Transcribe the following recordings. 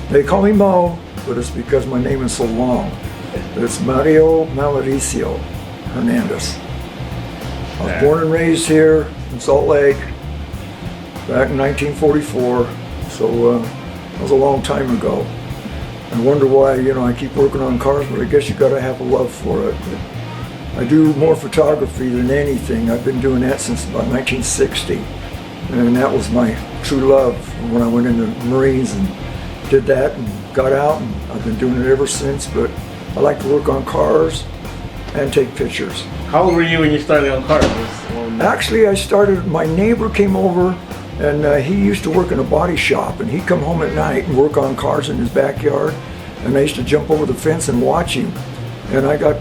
They call me Mo, but it's because my name is so long. It's Mario Malaricio Hernandez. I was born and raised here in Salt Lake back in 1944, so that was a long time ago. I wonder why, I keep working on cars, but I guess you gotta have a love for it. But I do more photography than anything. I've been doing that since about 1960, and that was my true love when I went into the Marines and did that and got out, and I've been doing it ever since. But I like to work on cars and take pictures. How old were you when you started on cars? Actually, my neighbor came over, and he used to work in a body shop, and he'd come home at night and work on cars in his backyard, and I used to jump over the fence and watch him. And I got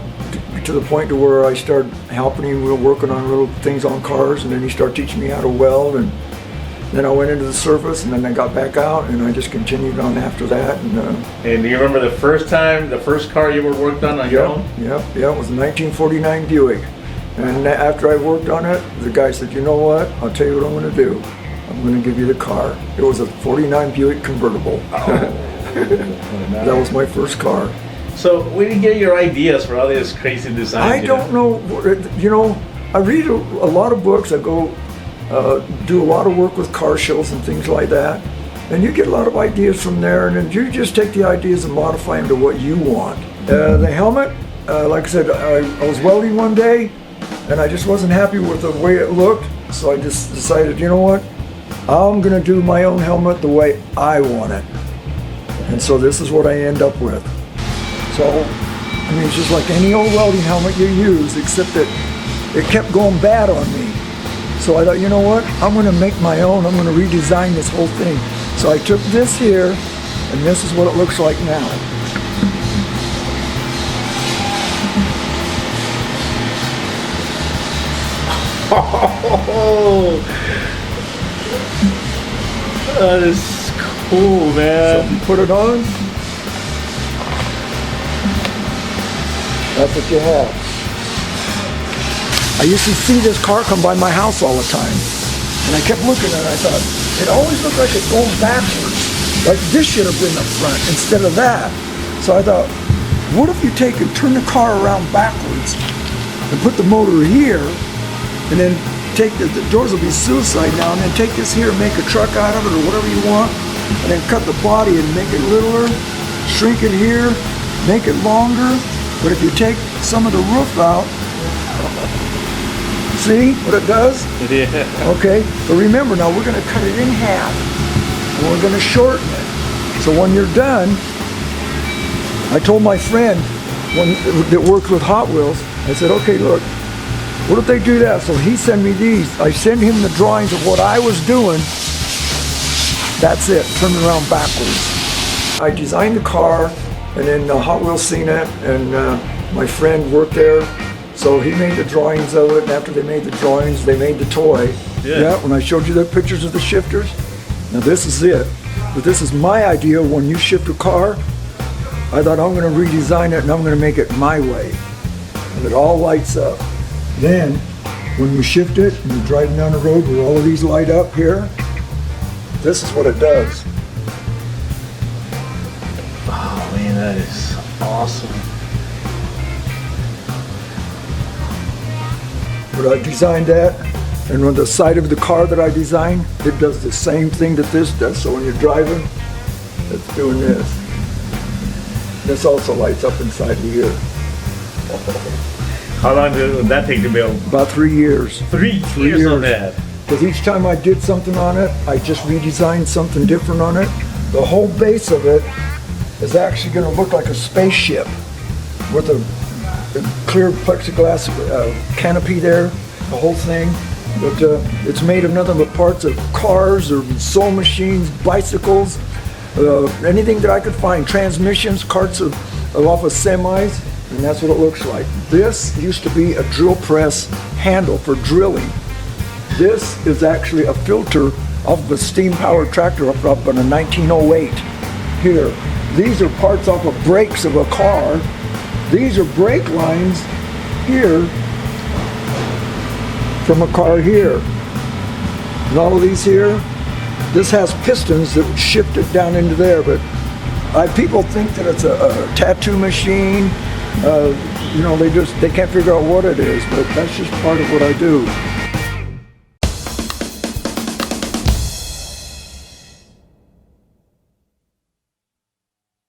to the point to where I started helping him. We were working on little things on cars, and then he started teaching me how to weld, and then I went into the service, and then I got back out, and I just continued on after that. And do you remember the first car you ever worked on your own? Yeah, it was a 1949 Buick. And after I worked on it, the guy said, you know what, I'll tell you what I'm going to do. I'm going to give you the car. It was a 49 Buick convertible. That was my first car. So where did you get your ideas for all this crazy design? I don't know. I read a lot of books. I go do a lot of work with car shows and things like that. And you get a lot of ideas from there, and then you just take the ideas and modify them to what you want. The helmet, like I said, I was welding one day, and I just wasn't happy with the way it looked. So I just decided, you know what? I'm gonna do my own helmet the way I want it. And so this is what I end up with. So, it's just like any old welding helmet you use, except that it kept going bad on me. So I thought, you know what? I'm gonna make my own. I'm gonna redesign this whole thing. So I took this here, and this is what it looks like now. Oh, that is cool, man. So you put it on. That's what you have. I used to see this car come by my house all the time, and I kept looking at it. I thought, it always looked like it's going backwards. Like this should have been the front instead of that. So I thought, what if you take and turn the car around backwards and put the motor here, and then take the doors will be suicide now, and then take this here and make a truck out of it or whatever you want, and then cut the body and make it littler, shrink it here, make it longer. But if you take some of the roof out, see what it does? Yeah. Okay, but remember now we're going to cut it in half, and we're going to shorten it. So when you're done, I told my friend that worked with Hot Wheels, I said, okay, look, what if they do that? So he sent me these. I sent him the drawings of what I was doing. That's it, turn it around backwards. I designed the car, and then Hot Wheels seen it, and my friend worked there. So he made the drawings of it, and after they made the drawings, they made the toy. Yeah, when I showed you the pictures of the shifters. Now this is it. But this is my idea. When you shift a car, I thought I'm going to redesign it, and I'm going to make it my way. And it all lights up. Then, when you shift it and you're driving down the road where all of these light up here, this is what it does. Oh man, that is awesome. But I designed that, and on the side of the car that I designed, it does the same thing that this does. So when you're driving, it's doing this. This also lights up inside of here. How long did that take to build? About 3 years. Three years on that. Because each time I did something on it, I just redesigned something different on it. The whole base of it is actually going to look like a spaceship with a clear plexiglass canopy there, the whole thing. But it's made of nothing but parts of cars or sewing machines, bicycles, anything that I could find, transmissions, carts off of semis. And that's what it looks like. This used to be a drill press handle for drilling. This is actually a filter off of a steam-powered tractor up in a 1908. Here, these are parts off of brakes of a car. These are brake lines here from a car here. And all of these here, this has pistons that would shift it down into there, but People think that it's a tattoo machine. You know, they can't figure out what it is, but that's just part of what I do.